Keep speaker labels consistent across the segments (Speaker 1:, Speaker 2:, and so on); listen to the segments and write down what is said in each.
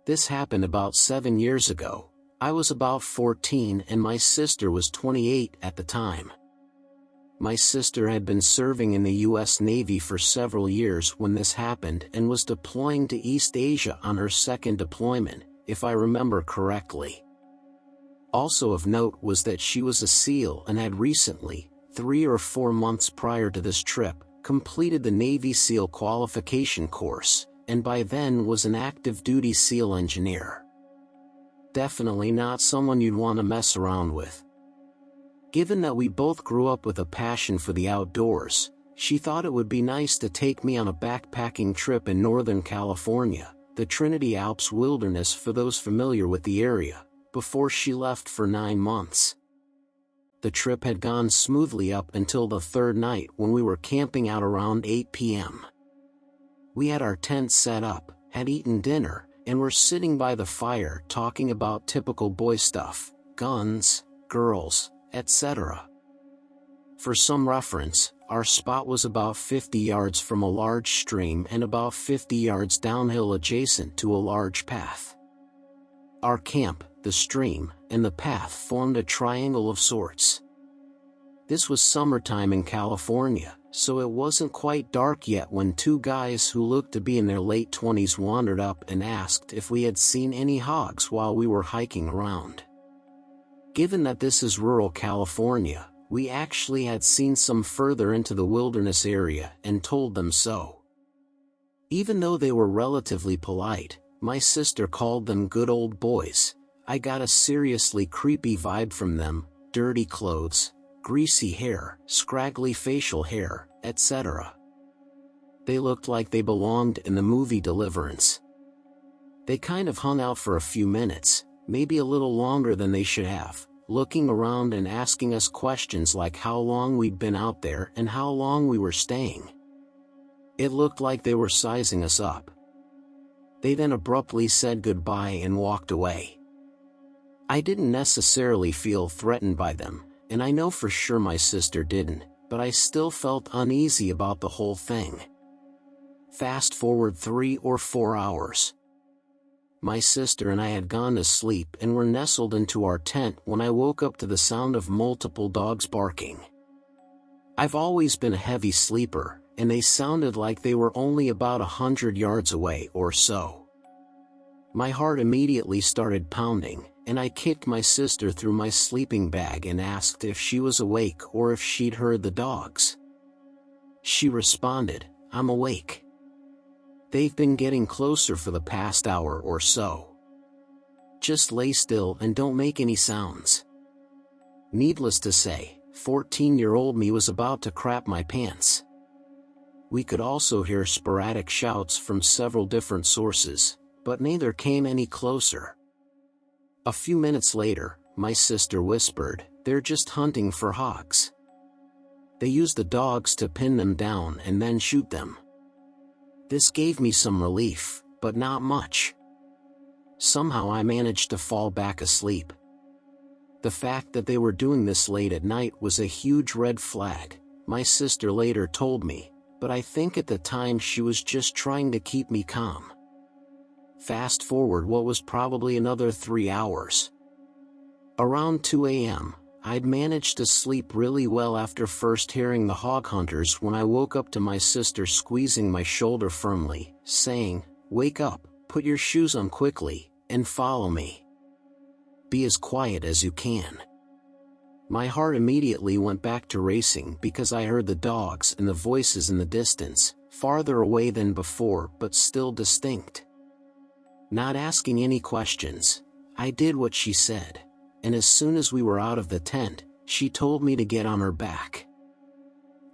Speaker 1: This happened about 7 years ago. I was about 14 and my sister was 28 at the time. My sister had been serving in the US Navy for several years when this happened and was deploying to East Asia on her second deployment, if I remember correctly. Also of note was that she was a SEAL and had recently, 3 or 4 months prior to this trip, completed the Navy SEAL qualification course, and by then was an active duty SEAL engineer. Definitely not someone you'd want to mess around with. Given that we both grew up with a passion for the outdoors, she thought it would be nice to take me on a backpacking trip in Northern California, the Trinity Alps wilderness for those familiar with the area, before she left for 9 months. The trip had gone smoothly up until the third night when we were camping out around 8 p.m. We had our tent set up, had eaten dinner, and were sitting by the fire talking about typical boy stuff, guns, girls, etc. For some reference, our spot was about 50 yards from a large stream and about 50 yards downhill adjacent to a large path. Our camp, the stream, and the path formed a triangle of sorts. This was summertime in California, so it wasn't quite dark yet when 2 guys who looked to be in their late 20s wandered up and asked if we had seen any hogs while we were hiking around. Given that this is rural California, we actually had seen some further into the wilderness area and told them so. Even though they were relatively polite, my sister called them good old boys. I got a seriously creepy vibe from them: dirty clothes, greasy hair, scraggly facial hair, etc. They looked like they belonged in the movie Deliverance. They kind of hung out for a few minutes, maybe a little longer than they should have, looking around and asking us questions like how long we'd been out there and how long we were staying. It looked like they were sizing us up. They then abruptly said goodbye and walked away. I didn't necessarily feel threatened by them, and I know for sure my sister didn't, but I still felt uneasy about the whole thing. Fast forward 3 or 4 hours. My sister and I had gone to sleep and were nestled into our tent when I woke up to the sound of multiple dogs barking. I've always been a heavy sleeper, and they sounded like they were only about 100 yards away or so. My heart immediately started pounding, and I kicked my sister through my sleeping bag and asked if she was awake or if she'd heard the dogs. She responded, "I'm awake. They've been getting closer for the past hour or so. Just lay still and don't make any sounds." Needless to say, 14-year-old me was about to crap my pants. We could also hear sporadic shouts from several different sources, but neither came any closer. A few minutes later, my sister whispered, "They're just hunting for hogs. They use the dogs to pin them down and then shoot them." This gave me some relief, but not much. Somehow I managed to fall back asleep. The fact that they were doing this late at night was a huge red flag, my sister later told me, but I think at the time she was just trying to keep me calm. Fast forward what was probably another 3 hours. Around 2 a.m., I'd managed to sleep really well after first hearing the hog hunters when I woke up to my sister squeezing my shoulder firmly, saying, "Wake up, put your shoes on quickly, and follow me. Be as quiet as you can." My heart immediately went back to racing because I heard the dogs and the voices in the distance, farther away than before but still distinct. Not asking any questions, I did what she said, and as soon as we were out of the tent, she told me to get on her back.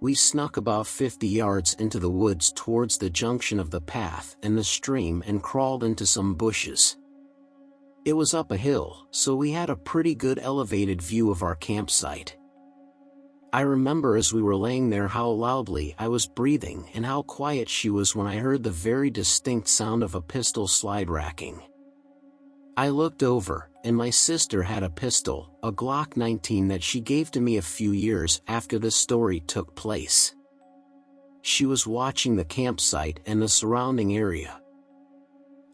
Speaker 1: We snuck about 50 yards into the woods towards the junction of the path and the stream and crawled into some bushes. It was up a hill, so we had a pretty good elevated view of our campsite. I remember as we were laying there how loudly I was breathing and how quiet she was when I heard the very distinct sound of a pistol slide racking. I looked over, and my sister had a pistol, a Glock 19 that she gave to me a few years after this story took place. She was watching the campsite and the surrounding area.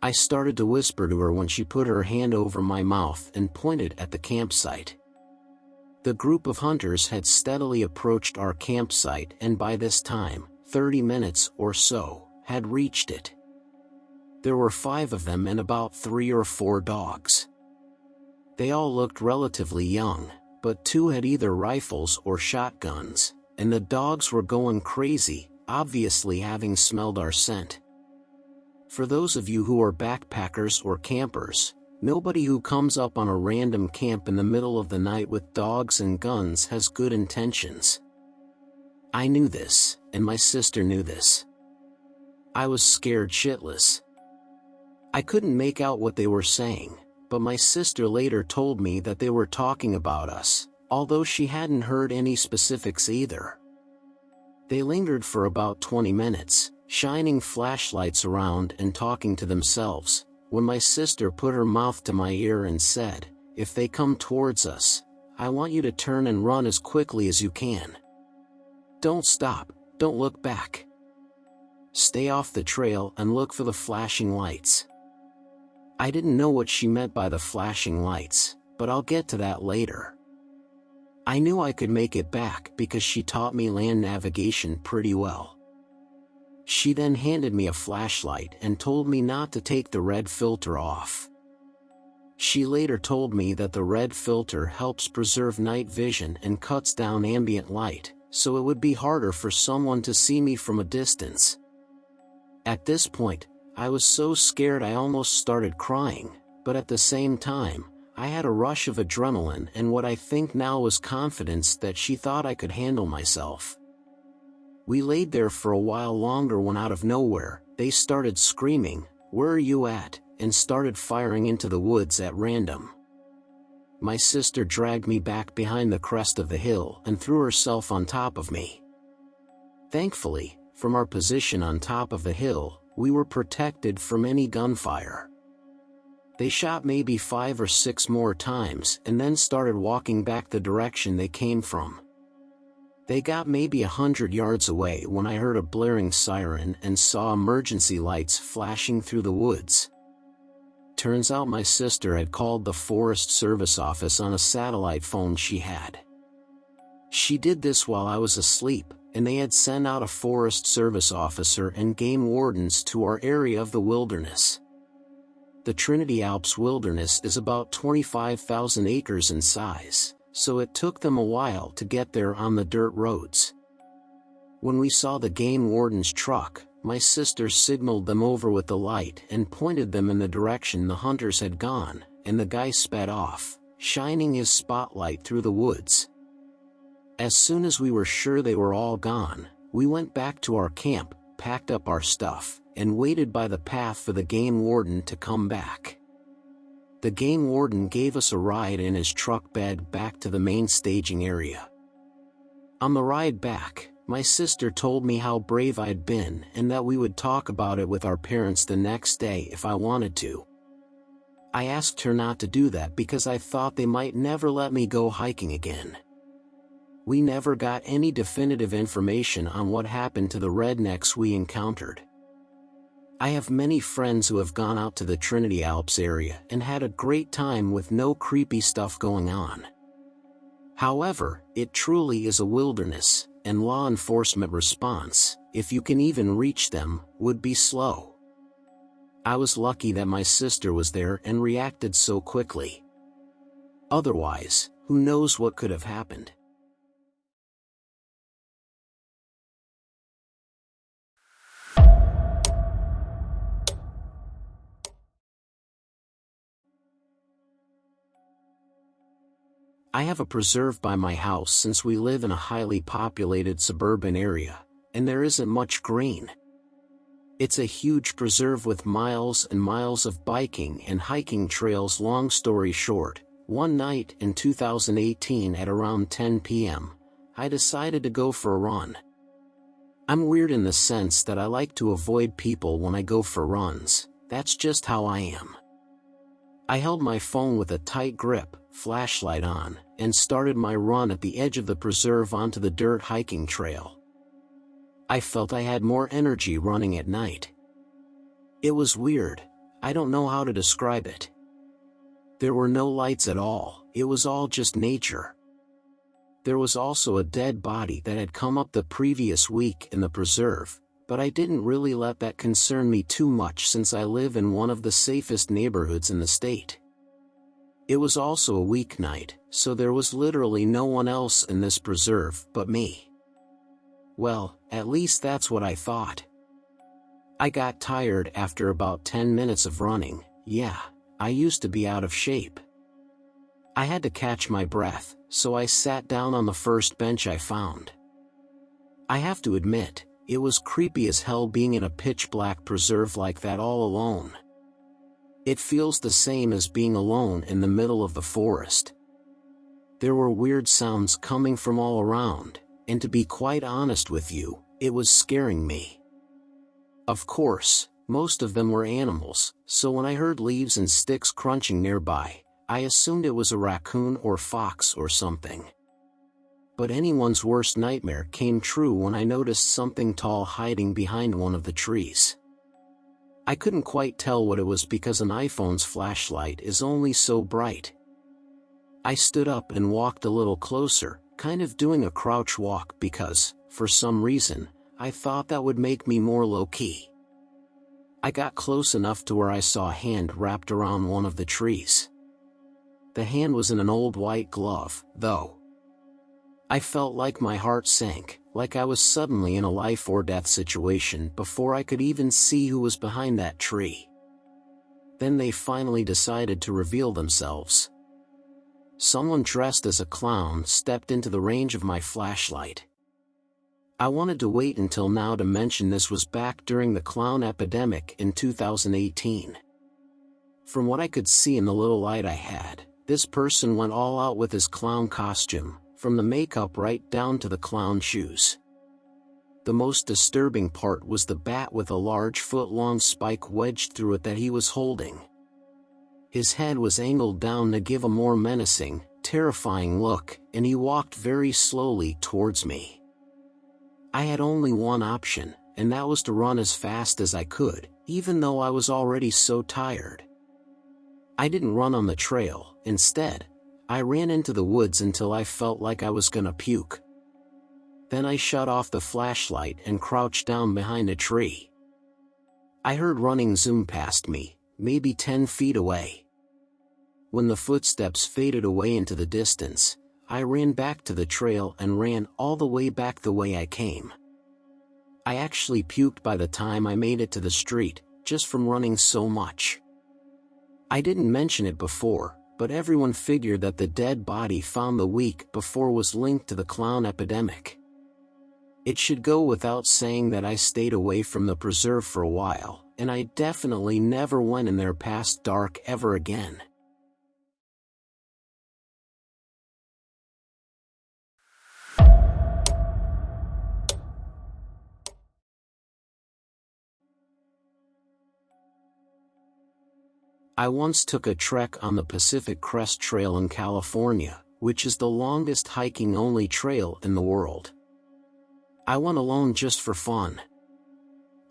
Speaker 1: I started to whisper to her when she put her hand over my mouth and pointed at the campsite. The group of hunters had steadily approached our campsite and by this time, 30 minutes or so, had reached it. There were 5 of them and about 3 or 4 dogs. They all looked relatively young, but 2 had either rifles or shotguns, and the dogs were going crazy, obviously having smelled our scent. For those of you who are backpackers or campers, nobody who comes up on a random camp in the middle of the night with dogs and guns has good intentions. I knew this, and my sister knew this. I was scared shitless. I couldn't make out what they were saying, but my sister later told me that they were talking about us, although she hadn't heard any specifics either. They lingered for about 20 minutes, shining flashlights around and talking to themselves, when my sister put her mouth to my ear and said, "If they come towards us, I want you to turn and run as quickly as you can. Don't stop, don't look back. Stay off the trail and look for the flashing lights." I didn't know what she meant by the flashing lights, but I'll get to that later. I knew I could make it back because she taught me land navigation pretty well. She then handed me a flashlight and told me not to take the red filter off. She later told me that the red filter helps preserve night vision and cuts down ambient light, so it would be harder for someone to see me from a distance. At this point, I was so scared I almost started crying, but at the same time, I had a rush of adrenaline and what I think now was confidence that she thought I could handle myself. We laid there for a while longer when out of nowhere, they started screaming, "Where are you at?" and started firing into the woods at random. My sister dragged me back behind the crest of the hill and threw herself on top of me. Thankfully, from our position on top of the hill, we were protected from any gunfire. They shot maybe 5 or 6 more times and then started walking back the direction they came from. They got maybe 100 yards away when I heard a blaring siren and saw emergency lights flashing through the woods. Turns out my sister had called the Forest Service office on a satellite phone she had. She did this while I was asleep, and they had sent out a Forest Service officer and game wardens to our area of the wilderness. The Trinity Alps wilderness is about 25,000 acres in size, so it took them a while to get there on the dirt roads. When we saw the game warden's truck, my sister signaled them over with the light and pointed them in the direction the hunters had gone, and the guy sped off, shining his spotlight through the woods. As soon as we were sure they were all gone, we went back to our camp, packed up our stuff, and waited by the path for the game warden to come back. The game warden gave us a ride in his truck bed back to the main staging area. On the ride back, my sister told me how brave I'd been and that we would talk about it with our parents the next day if I wanted to. I asked her not to do that because I thought they might never let me go hiking again. We never got any definitive information on what happened to the rednecks we encountered. I have many friends who have gone out to the Trinity Alps area and had a great time with no creepy stuff going on. However, it truly is a wilderness, and law enforcement response, if you can even reach them, would be slow. I was lucky that my sister was there and reacted so quickly. Otherwise, who knows what could have happened. I have a preserve by my house since we live in a highly populated suburban area, and there isn't much green. It's a huge preserve with miles and miles of biking and hiking trails. Long story short, one night in 2018 at around 10 p.m., I decided to go for a run. I'm weird in the sense that I like to avoid people when I go for runs. That's just how I am. I held my phone with a tight grip, flashlight on, and started my run at the edge of the preserve onto the dirt hiking trail. I felt I had more energy running at night. It was weird. I don't know how to describe it. There were no lights at all, it was all just nature. There was also a dead body that had come up the previous week in the preserve, but I didn't really let that concern me too much since I live in one of the safest neighborhoods in the state. It was also a weeknight, so there was literally no one else in this preserve but me. Well, at least that's what I thought. I got tired after about 10 minutes of running. Yeah, I used to be out of shape. I had to catch my breath, so I sat down on the first bench I found. I have to admit, it was creepy as hell being in a pitch-black preserve like that all alone. It feels the same as being alone in the middle of the forest. There were weird sounds coming from all around, and to be quite honest with you, it was scaring me. Of course, most of them were animals, so when I heard leaves and sticks crunching nearby, I assumed it was a raccoon or fox or something. But anyone's worst nightmare came true when I noticed something tall hiding behind one of the trees. I couldn't quite tell what it was because an iPhone's flashlight is only so bright. I stood up and walked a little closer, kind of doing a crouch walk because, for some reason, I thought that would make me more low-key. I got close enough to where I saw a hand wrapped around one of the trees. The hand was in an old white glove, though. I felt like my heart sank, like I was suddenly in a life-or-death situation before I could even see who was behind that tree. Then they finally decided to reveal themselves. Someone dressed as a clown stepped into the range of my flashlight. I wanted to wait until now to mention this was back during the clown epidemic in 2018. From what I could see in the little light I had, this person went all out with his clown costume, from the makeup right down to the clown shoes. The most disturbing part was the bat with a large foot-long spike wedged through it that he was holding. His head was angled down to give a more menacing, terrifying look, and he walked very slowly towards me. I had only one option, and that was to run as fast as I could, even though I was already so tired. I didn't run on the trail. Instead, I ran into the woods until I felt like I was gonna puke. Then I shut off the flashlight and crouched down behind a tree. I heard running zoom past me, maybe 10 feet away. When the footsteps faded away into the distance, I ran back to the trail and ran all the way back the way I came. I actually puked by the time I made it to the street, just from running so much. I didn't mention it before, but everyone figured that the dead body found the week before was linked to the clown epidemic. It should go without saying that I stayed away from the preserve for a while, and I definitely never went in there past dark ever again. I once took a trek on the Pacific Crest Trail in California, which is the longest hiking-only trail in the world. I went alone just for fun.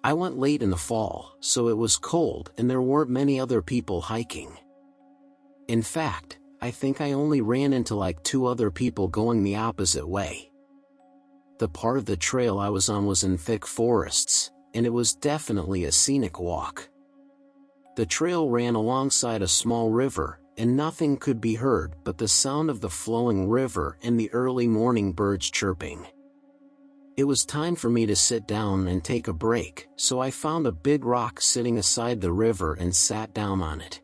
Speaker 1: I went late in the fall, so it was cold and there weren't many other people hiking. In fact, I think I only ran into like 2 other people going the opposite way. The part of the trail I was on was in thick forests, and it was definitely a scenic walk. The trail ran alongside a small river, and nothing could be heard but the sound of the flowing river and the early morning birds chirping. It was time for me to sit down and take a break, so I found a big rock sitting aside the river and sat down on it.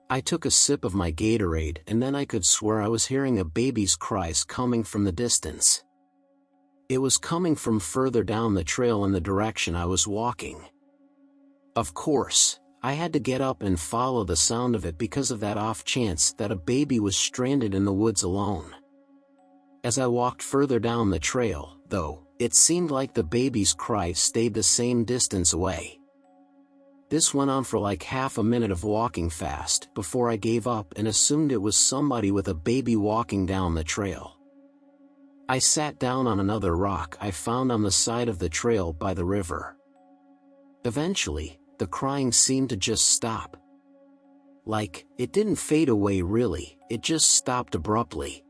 Speaker 1: I took a sip of my Gatorade and then I could swear I was hearing a baby's cries coming from the distance. It was coming from further down the trail in the direction I was walking. Of course, I had to get up and follow the sound of it because of that off chance that a baby was stranded in the woods alone. As I walked further down the trail, though, it seemed like the baby's cry stayed the same distance away. This went on for like half a minute of walking fast before I gave up and assumed it was somebody with a baby walking down the trail. I sat down on another rock I found on the side of the trail by the river. Eventually, the crying seemed to just stop. Like, it didn't fade away really, it just stopped abruptly.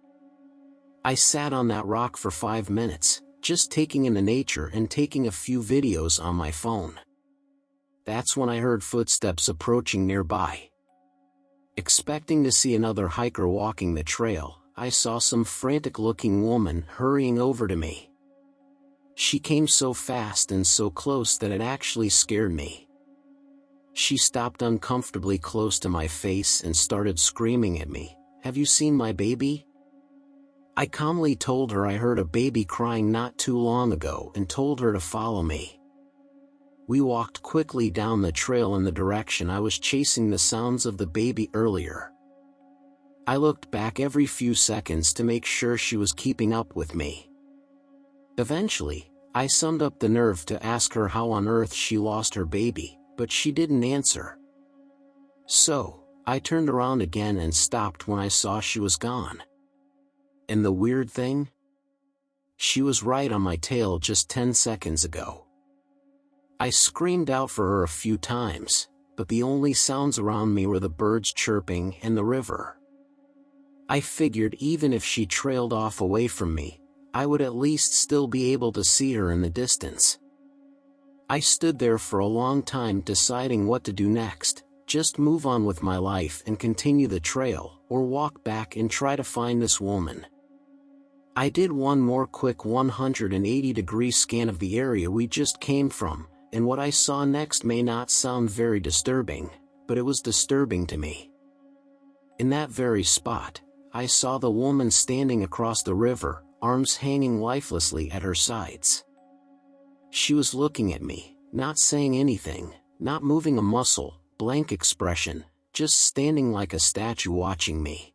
Speaker 1: I sat on that rock for 5 minutes, just taking in the nature and taking a few videos on my phone. That's when I heard footsteps approaching nearby. Expecting to see another hiker walking the trail, I saw some frantic-looking woman hurrying over to me. She came so fast and so close that it actually scared me. She stopped uncomfortably close to my face and started screaming at me, "Have you seen my baby?" I calmly told her I heard a baby crying not too long ago and told her to follow me. We walked quickly down the trail in the direction I was chasing the sounds of the baby earlier. I looked back every few seconds to make sure she was keeping up with me. Eventually, I summoned up the nerve to ask her how on earth she lost her baby, but she didn't answer. So, I turned around again and stopped when I saw she was gone. And the weird thing? She was right on my tail just 10 seconds ago. I screamed out for her a few times, but the only sounds around me were the birds chirping and the river. I figured even if she trailed off away from me, I would at least still be able to see her in the distance. I stood there for a long time deciding what to do next, just move on with my life and continue the trail, or walk back and try to find this woman. I did one more quick 180-degree scan of the area we just came from, and what I saw next may not sound very disturbing, but it was disturbing to me. In that very spot, I saw the woman standing across the river, arms hanging lifelessly at her sides. She was looking at me, not saying anything, not moving a muscle, blank expression, just standing like a statue watching me.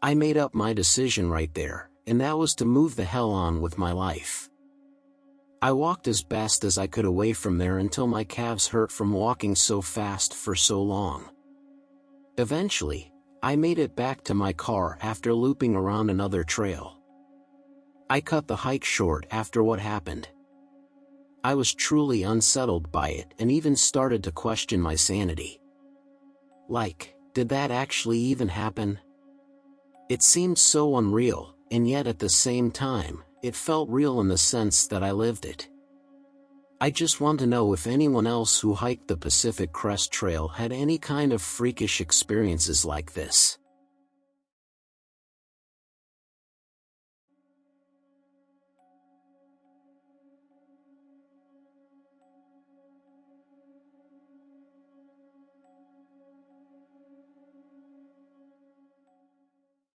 Speaker 1: I made up my decision right there, and that was to move the hell on with my life. I walked as best as I could away from there until my calves hurt from walking so fast for so long. Eventually, I made it back to my car after looping around another trail. I cut the hike short after what happened. I was truly unsettled by it and even started to question my sanity. Like, did that actually even happen? It seemed so unreal, and yet at the same time, it felt real in the sense that I lived it. I just want to know if anyone else who hiked the Pacific Crest Trail had any kind of freakish experiences like this.